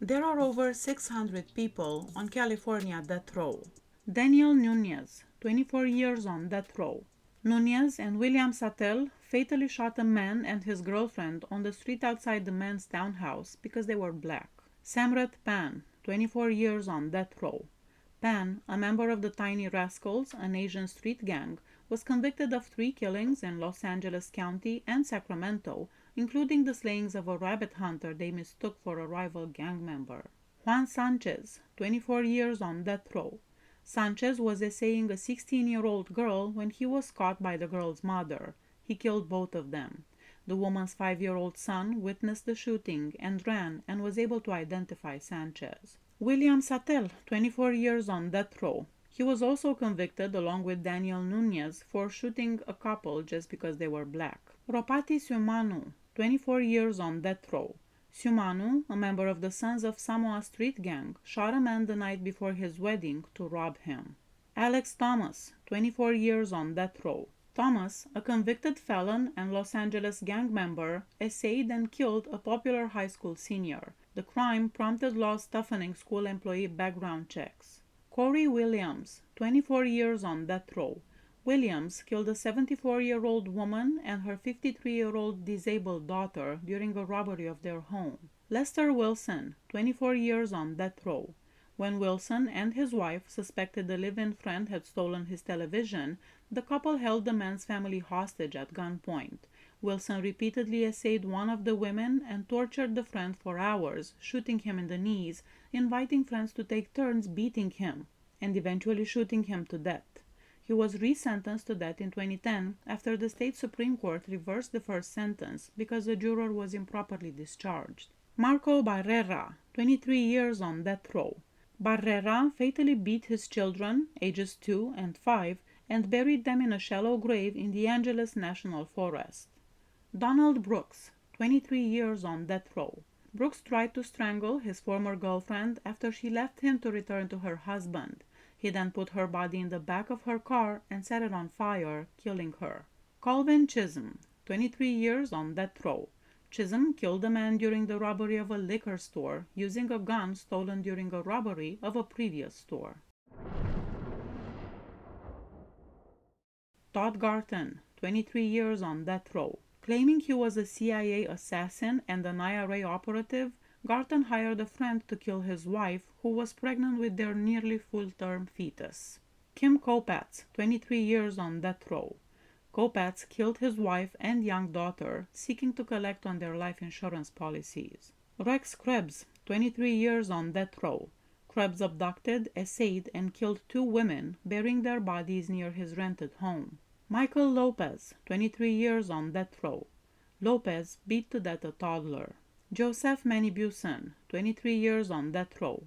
There are over 600 people on California death row. Daniel Nunez, 24 years on death row. Nunez and William Sattel fatally shot a man and his girlfriend on the street outside the man's townhouse because they were black. Samrat Pan, 24 years on death row. Pan, a member of the Tiny Rascals, an Asian street gang, was convicted of 3 killings in Los Angeles County and Sacramento, including the slayings of a rabbit hunter they mistook for a rival gang member. Juan Sanchez, 24 years on death row. Sanchez was essaying a 16-year-old girl when he was caught by the girl's mother. He killed both of them. The woman's 5-year-old son witnessed the shooting and ran and was able to identify Sanchez. William Sattel, 24 years on death row. He was also convicted, along with Daniel Nunez, for shooting a couple just because they were black. Ropati Sumanu, 24 years on death row. Sumanu, a member of the Sons of Samoa street gang, shot a man the night before his wedding to rob him. Alex Thomas, 24 years on death row. Thomas, a convicted felon and Los Angeles gang member, essayed and killed a popular high school senior. The crime prompted laws toughening school employee background checks. Corey Williams, 24 years on death row. Williams killed a 74-year-old woman and her 53-year-old disabled daughter during a robbery of their home. Lester Wilson, 24 years on death row. When Wilson and his wife suspected the live-in friend had stolen his television, the couple held the man's family hostage at gunpoint. Wilson repeatedly essayed one of the women and tortured the friend for hours, shooting him in the knees, inviting friends to take turns beating him, and eventually shooting him to death. He was resentenced to death in 2010 after the state Supreme Court reversed the first sentence because the juror was improperly discharged. Marco Barrera, 23 years on death row. Barrera fatally beat his children, ages 2 and 5, and buried them in a shallow grave in the Angeles National Forest. Donald Brooks, 23 years on death row. Brooks tried to strangle his former girlfriend after she left him to return to her husband. He then put her body in the back of her car and set it on fire, killing her. Colvin Chisholm, 23 years on death row. Chisholm killed a man during the robbery of a liquor store using a gun stolen during a robbery of a previous store. Todd Garton, 23 years on death row. Claiming he was a CIA assassin and an IRA operative, Garton hired a friend to kill his wife, who was pregnant with their nearly full-term fetus. Kim Kopatz, 23 years on death row. Kopatz killed his wife and young daughter, seeking to collect on their life insurance policies. Rex Krebs, 23 years on death row. Krebs abducted, essayed, and killed 2 women, burying their bodies near his rented home. Michael Lopez, 23 years on death row. Lopez beat to death a toddler. Joseph Manibusan, 23 years on death row.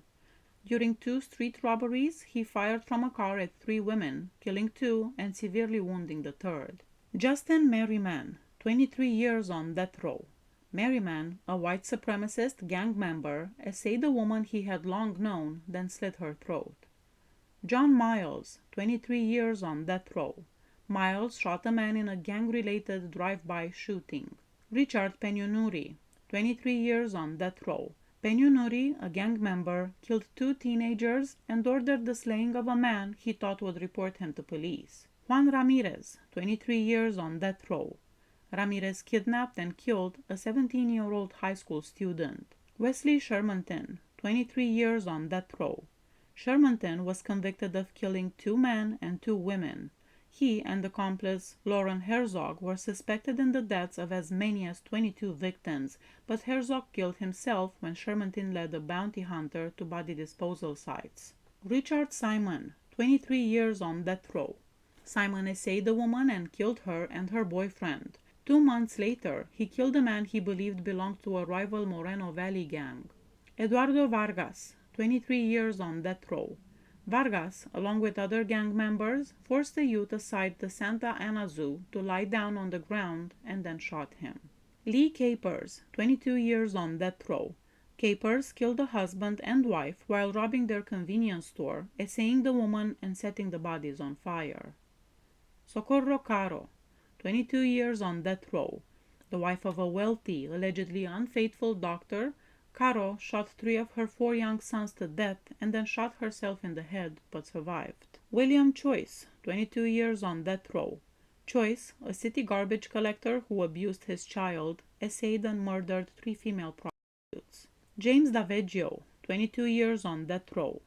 During 2 street robberies, he fired from a car at 3 women, killing 2 and severely wounding the 3rd. Justin Merriman, 23 years on death row. Merriman, a white supremacist gang member, essayed a woman he had long known, then slit her throat. John Miles, 23 years on death row. Miles shot a man in a gang-related drive-by shooting. Richard Peñunuri, 23 years on death row. Peñunuri, a gang member, killed 2 teenagers and ordered the slaying of a man he thought would report him to police. Juan Ramirez, 23 years on death row. Ramirez kidnapped and killed a 17-year-old high school student. Wesley Shermanton, 23 years on death row. Shermanton was convicted of killing 2 men and 2 women. He and accomplice Lauren Herzog were suspected in the deaths of as many as 22 victims, but Herzog killed himself when Shermanton led a bounty hunter to body disposal sites. Richard Simon, 23 years on death row. Simon essayed a woman and killed her and her boyfriend. 2 months later, he killed a man he believed belonged to a rival Moreno Valley gang. Eduardo Vargas, 23 years on death row. Vargas, along with other gang members, forced the youth aside the Santa Ana Zoo to lie down on the ground and then shot him. Lee Capers, 22 years on death row. Capers killed a husband and wife while robbing their convenience store, essaying the woman and setting the bodies on fire. Socorro Caro, 22 years on death row. The wife of a wealthy, allegedly unfaithful doctor, Caro shot 3 of her 4 young sons to death and then shot herself in the head but survived. William Choice, 22 years on death row. Choice, a city garbage collector who abused his child, essayed and murdered 3 female prostitutes. James Daveggio, 22 years on death row.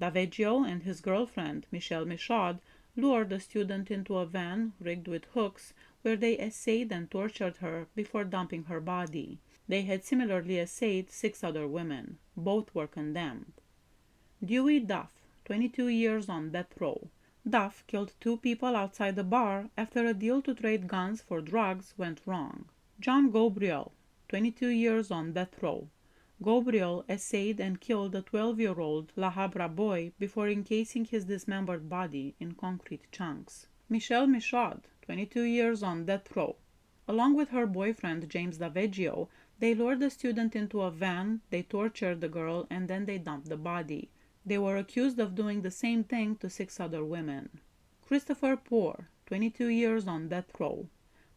Daveggio and his girlfriend, Michelle Michaud, lured a student into a van rigged with hooks where they essayed and tortured her before dumping her body. They had similarly essayed 6 other women. Both were condemned. Dewey Duff, 22 years on death row. Duff killed 2 people outside a bar after a deal to trade guns for drugs went wrong. John Gobriel, 22 years on death row. Gobriel essayed and killed a 12-year-old La Habra boy before encasing his dismembered body in concrete chunks. Michelle Michaud, 22 years on death row. Along with her boyfriend James Daveggio, they lured the student into a van, they tortured the girl, and then they dumped the body. They were accused of doing the same thing to 6 other women. Christopher Poor, 22 years on death row.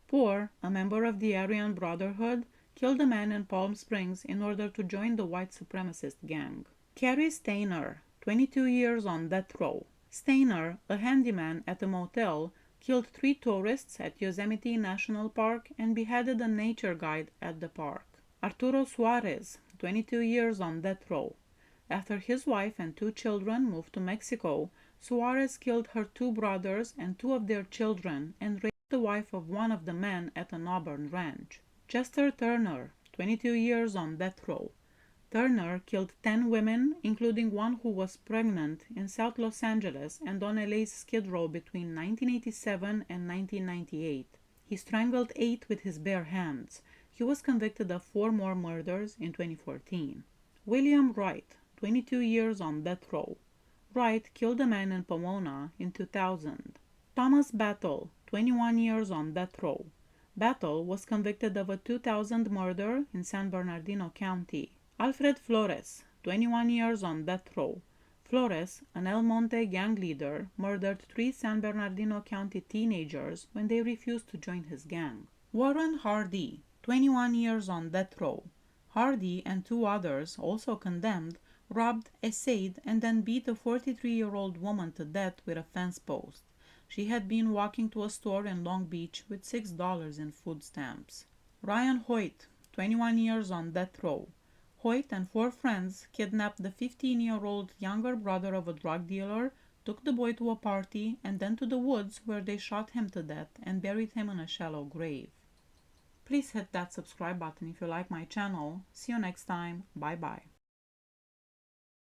Poor, a member of the Aryan Brotherhood, killed a man in Palm Springs in order to join the white supremacist gang. Carrie Stainer, 22 years on death row. Stainer, a handyman at a motel, killed 3 tourists at Yosemite National Park and beheaded a nature guide at the park. Arturo Suarez, 22 years on death row. After his wife and 2 children moved to Mexico, Suarez killed her 2 brothers and 2 of their children and raped the wife of one of the men at an Auburn ranch. Chester Turner, 22 years on death row. Turner killed 10 women, including one who was pregnant, in South Los Angeles and on LA's Skid Row between 1987 and 1998. He strangled 8 with his bare hands. He was convicted of 4 more murders in 2014. William Wright, 22 years on death row. Wright killed a man in Pomona in 2000. Thomas Battle, 21 years on death row. Battle was convicted of a 2000 murder in San Bernardino County. Alfred Flores, 21 years on death row. Flores, an El Monte gang leader, murdered 3 San Bernardino County teenagers when they refused to join his gang. Warren Hardy, 21 years on death row. Hardy and 2 others, also condemned, robbed, essayed, and then beat a 43-year-old woman to death with a fence post. She had been walking to a store in Long Beach with $6 in food stamps. Ryan Hoyt, 21 years on death row. Hoyt and 4 friends kidnapped the 15-year-old younger brother of a drug dealer, took the boy to a party, and then to the woods where they shot him to death and buried him in a shallow grave. Please hit that subscribe button if you like my channel. See you next time. Bye bye.